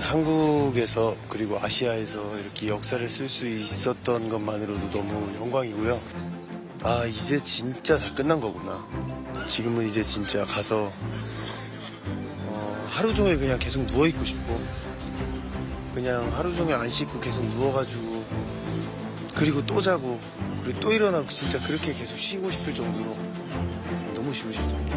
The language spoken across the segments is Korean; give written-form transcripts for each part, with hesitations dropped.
한국에서 그리고 아시아에서 이렇게 역사를 쓸 수 있었던 것만으로도 너무 영광이고요. 아, 이제 진짜 다 끝난 거구나. 지금은 이제 진짜 가서 하루 종일 그냥 계속 누워있고 싶고, 그냥 하루 종일 안 씻고 계속 누워가지고, 그리고 또 자고, 그리고 또 일어나고, 진짜 그렇게 계속 쉬고 싶을 정도로 너무 쉬고 싶습니다.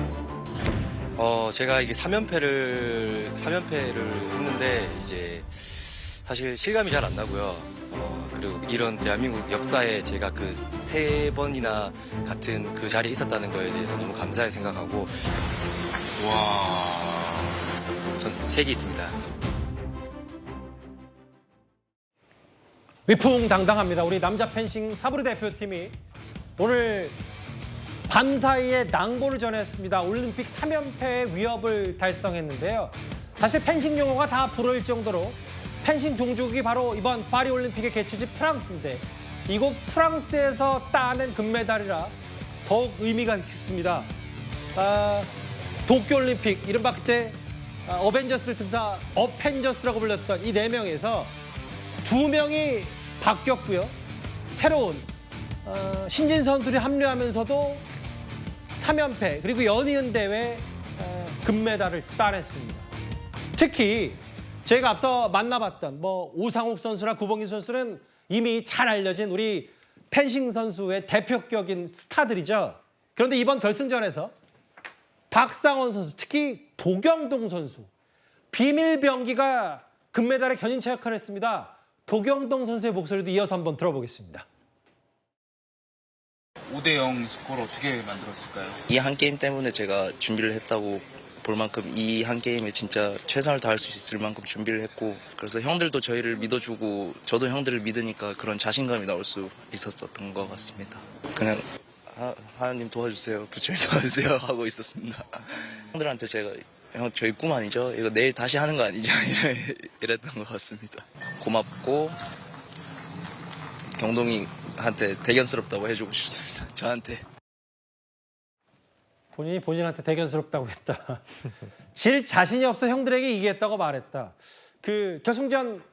제가 이게 3연패를 했는데, 이제, 사실 실감이 잘 안 나고요. 그리고 이런 대한민국 역사에 제가 그 3번이나 같은 그 자리에 있었다는 거에 대해서 너무 감사하게 생각하고, 전 3개 있습니다. 위풍당당합니다. 우리 남자 펜싱 사브르 대표팀이 오늘 밤사이에 낭보를 전했습니다. 올림픽 3연패의 위협을 달성했는데요. 사실 펜싱 용어가 다 부러울 정도로 펜싱 종족이 바로 이번 파리올림픽의 개최지 프랑스인데, 이곳 프랑스에서 따낸 금메달이라 더욱 의미가 깊습니다. 도쿄올림픽, 이른바 그때 어벤져스를 등사 어펜져스라고 불렸던 이 4명에서 2명이 바뀌었고요. 새로운 신진 선수들이 합류하면서도 3연패 그리고 연이은 대회 금메달을 따냈습니다. 특히 저희가 앞서 만나봤던 오상욱 선수나 구봉길 선수는 이미 잘 알려진 우리 펜싱 선수의 대표격인 스타들이죠. 그런데 이번 결승전에서 박상원 선수, 특히 도경동 선수, 비밀병기가 금메달의 견인차 역할을 했습니다. 도경동 선수의 목소리도 이어서 한번 들어보겠습니다. 5대0 스코어를 어떻게 만들었을까요? 이 한 게임 때문에 제가 준비를 했다고 볼 만큼, 이 한 게임에 진짜 최선을 다할 수 있을 만큼 준비를 했고, 그래서 형들도 저희를 믿어주고 저도 형들을 믿으니까 그런 자신감이 나올 수 있었던 것 같습니다. 그냥 하나님 도와주세요, 부처님 도와주세요 하고 있었습니다. 형들한테 제가 저희 꿈 아니죠? 이거 내일 다시 하는 거 아니죠? 이랬던 것 같습니다. 고맙고 경동이한테 대견스럽다고 해주고 싶습니다. 저한테. 본인이 본인한테 대견스럽다고 했다. 질 자신이 없어 형들에게 이기겠다고 말했다. 그 결승전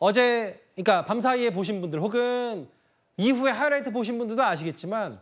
어제, 그러니까 밤사이에 보신 분들 혹은 이후에 하이라이트 보신 분들도 아시겠지만,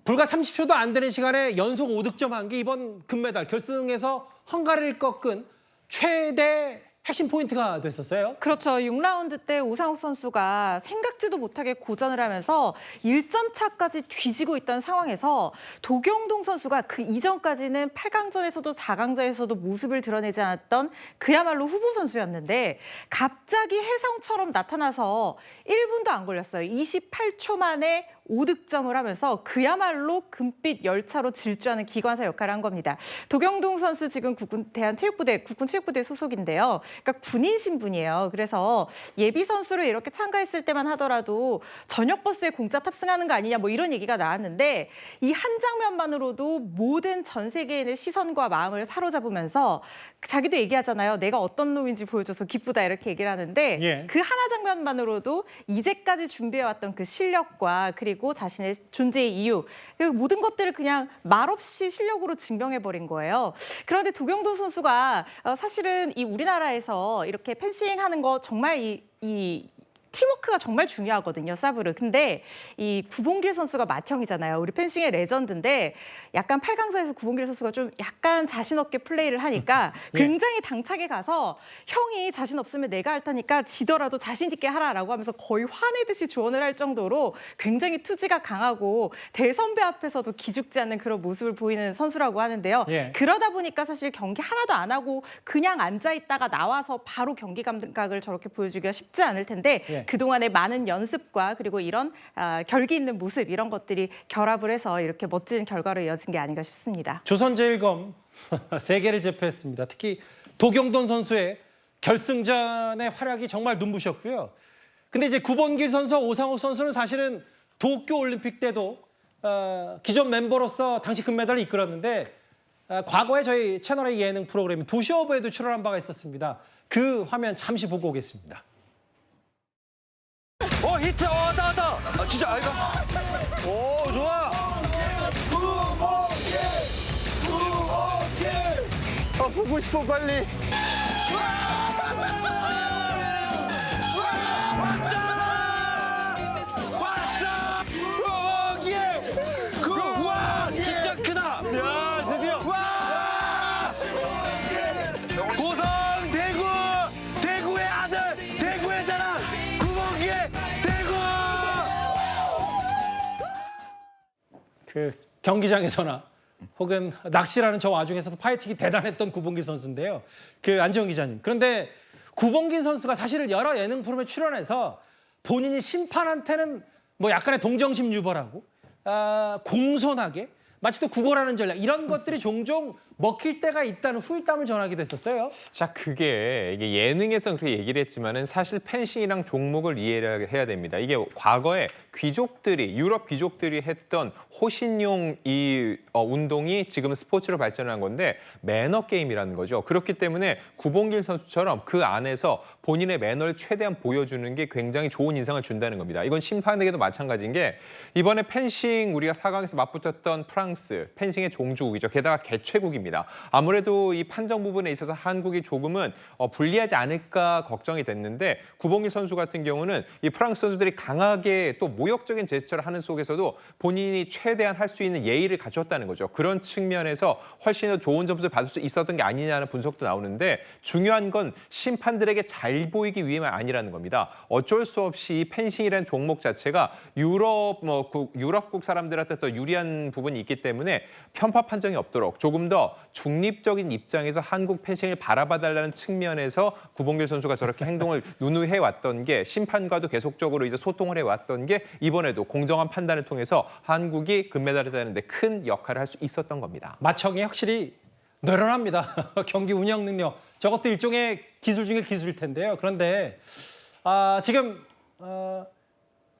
불과 30초도 안 되는 시간에 연속 5득점 한 게 이번 금메달, 결승에서 헝가리를 꺾은 최대 핵심 포인트가 됐었어요. 그렇죠. 6라운드 때 오상욱 선수가 생각지도 못하게 고전을 하면서 1점 차까지 뒤지고 있던 상황에서 도경동 선수가 그 이전까지는 8강전에서도 4강전에서도 모습을 드러내지 않았던 그야말로 후보 선수였는데, 갑자기 혜성처럼 나타나서 1분도 안 걸렸어요. 28초 만에 5득점을 하면서 그야말로 금빛 열차로 질주하는 기관사 역할을 한 겁니다. 도경동 선수 지금 국군 체육부대 소속인데요. 그러니까 군인 신분이에요. 그래서 예비 선수로 이렇게 참가했을 때만 하더라도 저녁 버스에 공짜 탑승하는 거 아니냐, 이런 얘기가 나왔는데, 이 한 장면만으로도 모든 전 세계인의 시선과 마음을 사로잡으면서 자기도 얘기하잖아요. 내가 어떤 놈인지 보여줘서 기쁘다, 이렇게 얘기를 하는데, 예. 그 하나 장면만으로도 이제까지 준비해왔던 그 실력과 그리고 자신의 존재의 이유, 그리고 모든 것들을 그냥 말없이 실력으로 증명해버린 거예요. 그런데 도경동 선수가 사실은 이 우리나라에서 이렇게 펜싱하는 거 정말 이 팀워크가 정말 중요하거든요, 사브르. 근데 이 구봉길 선수가 맏형이잖아요. 우리 펜싱의 레전드인데, 약간 8강전에서 구봉길 선수가 좀 약간 자신 없게 플레이를 하니까 굉장히 당차게 가서, 형이 자신 없으면 내가 할 테니까 지더라도 자신 있게 하라라고 하면서 거의 화내듯이 조언을 할 정도로 굉장히 투지가 강하고 대선배 앞에서도 기죽지 않는 그런 모습을 보이는 선수라고 하는데요. 그러다 보니까 사실 경기 하나도 안 하고 그냥 앉아있다가 나와서 바로 경기 감각을 저렇게 보여주기가 쉽지 않을 텐데, 그동안의 많은 연습과 그리고 이런 결기 있는 모습, 이런 것들이 결합을 해서 이렇게 멋진 결과로 이어진 게 아닌가 싶습니다. 조선제일검 3개를 제패했습니다. 특히 도경돈 선수의 결승전의 활약이 정말 눈부셨고요. 근데 이제 구본길 선수와 오상욱 선수는 사실은 도쿄올림픽 때도 기존 멤버로서 당시 금메달을 이끌었는데, 과거에 저희 채널A 예능 프로그램 도시오버에도 출연한 바가 있었습니다. 그 화면 잠시 보고 오겠습니다. 히트! 왔다! 진짜 알가? 오, 좋아! 보고 싶어, 빨리! 와, 진짜 크다. 야, 드디어. 고성 대구, 대구의 아들, 대구의 자랑, 구멍기의 대구. 그 경기장에서나 혹은 낚시라는 저 와중에서도 파이팅이 대단했던 구봉길 선수인데요. 그 안지원 기자님. 그런데 구봉길 선수가 사실 여러 예능 프로그램에 출연해서 본인이 심판한테는 뭐 약간의 동정심 유발하고 공손하게 마치 또 구걸하는 전략 이런 것들이 종종 먹힐 때가 있다는 후일담을 전하기도 했었어요. 자, 이게 예능에서는 그렇게 얘기를 했지만은 사실 펜싱이랑 종목을 이해를 해야 됩니다. 이게 과거에 유럽 귀족들이 했던 호신용 운동이 지금 스포츠로 발전한 건데 매너 게임이라는 거죠. 그렇기 때문에 구봉길 선수처럼 그 안에서 본인의 매너를 최대한 보여주는 게 굉장히 좋은 인상을 준다는 겁니다. 이건 심판에게도 마찬가지인 게 이번에 펜싱 우리가 4강에서 맞붙었던 프랑스, 펜싱의 종주국이죠. 게다가 개최국입니다. 아무래도 이 판정 부분에 있어서 한국이 조금은 불리하지 않을까 걱정이 됐는데 구봉길 선수 같은 경우는 이 프랑스 선수들이 강하게 또 모욕적인 제스처를 하는 속에서도 본인이 최대한 할 수 있는 예의를 갖췄다는 거죠. 그런 측면에서 훨씬 더 좋은 점수를 받을 수 있었던 게 아니냐는 분석도 나오는데 중요한 건 심판들에게 잘 보이기 위함이 아니라는 겁니다. 어쩔 수 없이 이 펜싱이라는 종목 자체가 유럽국 사람들한테 더 유리한 부분이 있기 때문에 편파 판정이 없도록 조금 더 중립적인 입장에서 한국 펜싱을 바라봐달라는 측면에서 구봉길 선수가 저렇게 행동을 누누해 왔던 게 심판과도 계속적으로 이제 소통을 해왔던 게 이번에도 공정한 판단을 통해서 한국이 금메달을 따는 데 큰 역할을 할 수 있었던 겁니다. 마청이 확실히 늘어납니다. 경기 운영 능력. 저것도 일종의 기술 중에 기술일 텐데요. 그런데 지금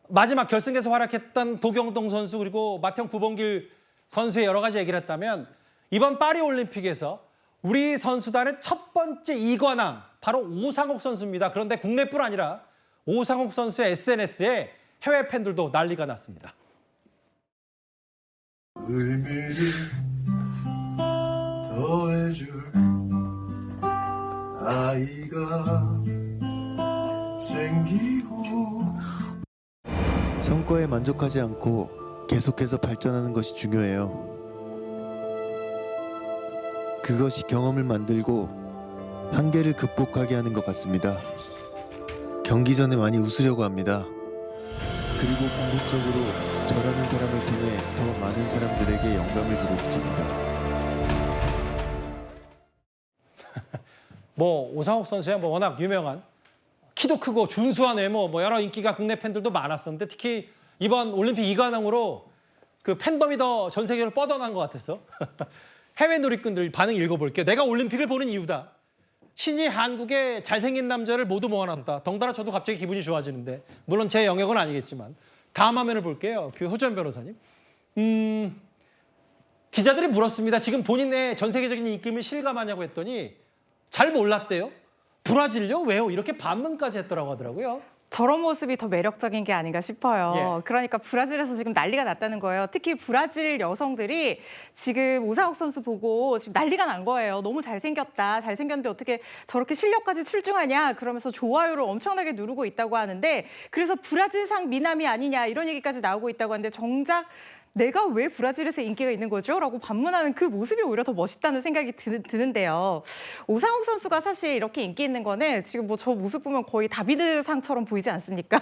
마지막 결승에서 활약했던 도경동 선수 그리고 맏형 구봉길 선수의 여러 가지 얘기를 했다면 이번 파리 올림픽에서 우리 선수단의 첫 번째 이관왕 바로 오상욱 선수입니다. 그런데 국내뿐 아니라 오상욱 선수의 SNS에 해외 팬들도 난리가 났습니다. 의미를 더해줄 아이가 생기고 성과에 만족하지 않고 계속해서 발전하는 것이 중요해요. 그것이 경험을 만들고 한계를 극복하게 하는 것 같습니다. 경기 전에 많이 웃으려고 합니다. 그리고 궁극적으로 저라는 사람을 통해 더 많은 사람들에게 영감을 주고 싶습니다. 오상욱 선수야 워낙 유명한 키도 크고 준수한 외모 여러 인기가 국내 팬들도 많았었는데 특히 이번 올림픽 이관왕으로 그 팬덤이 더 전 세계로 뻗어난 것 같았어. 해외 누리꾼들 반응 읽어볼게요. 내가 올림픽을 보는 이유다. 신이 한국의 잘생긴 남자를 모두 모아놨다. 덩달아 저도 갑자기 기분이 좋아지는데 물론 제 영역은 아니겠지만 다음 화면을 볼게요. 그 허주연 변호사님. 기자들이 물었습니다. 지금 본인의 전 세계적인 인기를 실감하냐고 했더니 잘 몰랐대요. 브라질요? 왜요? 이렇게 반문까지 했더라고 하더라고요. 저런 모습이 더 매력적인 게 아닌가 싶어요. 그러니까 브라질에서 지금 난리가 났다는 거예요. 특히 브라질 여성들이 지금 오상욱 선수 보고 지금 난리가 난 거예요. 너무 잘생겼다. 잘생겼는데 어떻게 저렇게 실력까지 출중하냐. 그러면서 좋아요를 엄청나게 누르고 있다고 하는데 그래서 브라질상 미남이 아니냐 이런 얘기까지 나오고 있다고 하는데 정작 내가 왜 브라질에서 인기가 있는 거죠? 라고 반문하는 그 모습이 오히려 더 멋있다는 생각이 드는데요. 오상욱 선수가 사실 이렇게 인기 있는 거는 지금 저 모습 보면 거의 다비드상처럼 보이지 않습니까?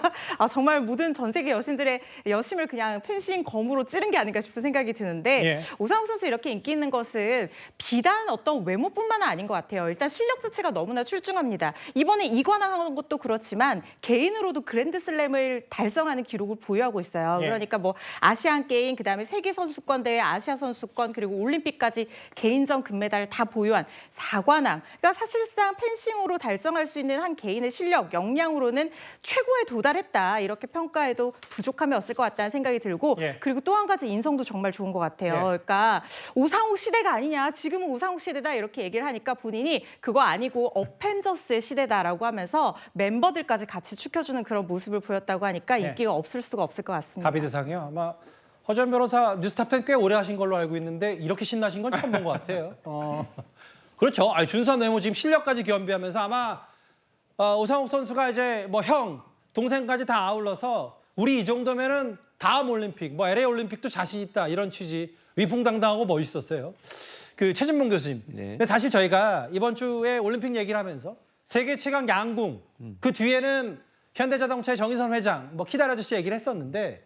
정말 모든 전 세계 여신들의 여심을 그냥 펜싱 검으로 찌른 게 아닌가 싶은 생각이 드는데 오상욱 선수 이렇게 인기 있는 것은 비단 어떤 외모뿐만 아닌 것 같아요. 일단 실력 자체가 너무나 출중합니다. 이번에 이관왕한 것도 그렇지만 개인으로도 그랜드슬램을 달성하는 기록을 보유하고 있어요. 그러니까 아시안 게임 그다음에 세계 선수권 대회, 아시아 선수권 그리고 올림픽까지 개인전 금메달을 다 보유한 4관왕. 그러니까 사실상 펜싱으로 달성할 수 있는 한 개인의 실력, 역량으로는 최고에 도달했다. 이렇게 평가해도 부족함이 없을 것 같다는 생각이 들고 그리고 또 한 가지 인성도 정말 좋은 것 같아요. 그러니까 오상욱 시대가 아니냐. 지금은 오상욱 시대다 이렇게 얘기를 하니까 본인이 그거 아니고 어펜져스의 시대다라고 하면서 멤버들까지 같이 축혀주는 그런 모습을 보였다고 하니까 인기가 없을 수가 없을 것 같습니다. 다비드상이요? 아마 허전 변호사 뉴스탑10 꽤 오래 하신 걸로 알고 있는데 이렇게 신나신 건 처음 본 것 같아요. 그렇죠. 아니, 준선 외모 지금 실력까지 겸비하면서 아마 오상욱 선수가 이제 뭐 형, 동생까지 다 아울러서 우리 이 정도면은 다음 올림픽, 뭐 LA 올림픽도 자신 있다 이런 취지, 위풍당당하고 멋있었어요. 그 최진봉 교수님. 네. 근데 사실 저희가 이번 주에 올림픽 얘기를 하면서 세계 최강 양궁, 그 뒤에는 현대자동차의 정의선 회장, 뭐 키달 아저씨 얘기를 했었는데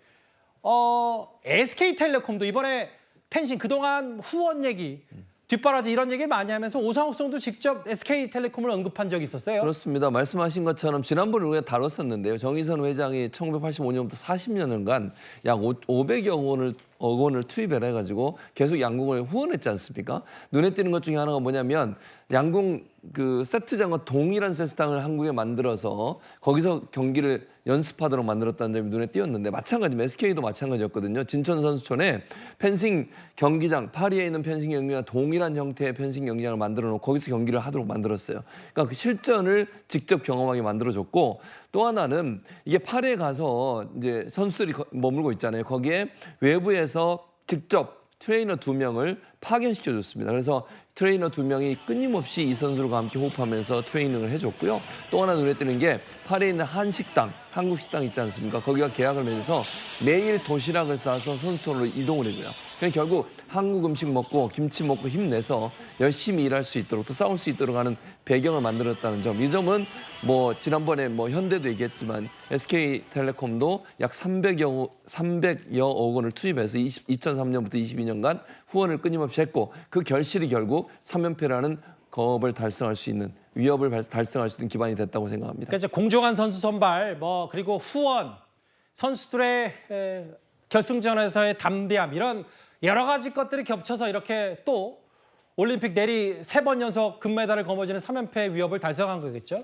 SK텔레콤도 이번에 펜싱 그동안 후원 얘기, 뒷바라지 이런 얘기 많이 하면서 오상욱 선수도 직접 SK텔레콤을 언급한 적이 있었어요. 그렇습니다. 말씀하신 것처럼 지난번에 우리가 다뤘었는데요. 정의선 회장이 1985년부터 40년간 약 500여 억 원을 투입을 해가지고 계속 양궁을 후원했지 않습니까? 눈에 띄는 것 중에 하나가 뭐냐면 양궁 그 세트장과 동일한 세트장을 한국에 만들어서 거기서 경기를 연습하도록 만들었다는 점이 눈에 띄었는데 마찬가지입니다. SK도 마찬가지였거든요. 진천 선수촌에 펜싱 경기장, 파리에 있는 펜싱 경기장 동일한 형태의 펜싱 경기장을 만들어 놓고 거기서 경기를 하도록 만들었어요. 그러니까 그 실전을 직접 경험하게 만들어줬고 또 하나는 이게 파리에 가서 이제 선수들이 머물고 있잖아요. 거기에 외부에서 직접 트레이너 2명을 파견시켜줬습니다. 그래서 트레이너 2명이 끊임없이 이 선수들과 함께 호흡하면서 트레이닝을 해줬고요. 또 하나 눈에 띄는 게 파리에 있는 한식당, 한국 식당 있지 않습니까? 거기가 계약을 맺어서 매일 도시락을 싸서 선수촌으로 이동을 해줘요. 그러니까 결국 한국 음식 먹고 김치 먹고 힘내서 열심히 일할 수 있도록 또 싸울 수 있도록 하는 배경을 만들었다는 점. 이 점은 뭐 지난번에 뭐 현대도 얘기했지만 SK텔레콤도 약 300여 억 원을 투입해서 2003년부터 22년간 후원을 끊임없이 했고 그 결실이 결국 3연패라는 거업을 달성할 수 있는 위협을 달성할 수 있는 기반이 됐다고 생각합니다. 그러니까 이제 공정한 선수 선발, 뭐 그리고 후원, 선수들의 결승전에서의 담대함 이런 여러 가지 것들이 겹쳐서 이렇게 또 올림픽 내리 3번 연속 금메달을 거머쥐는 3연패 위협을 달성한 거겠죠.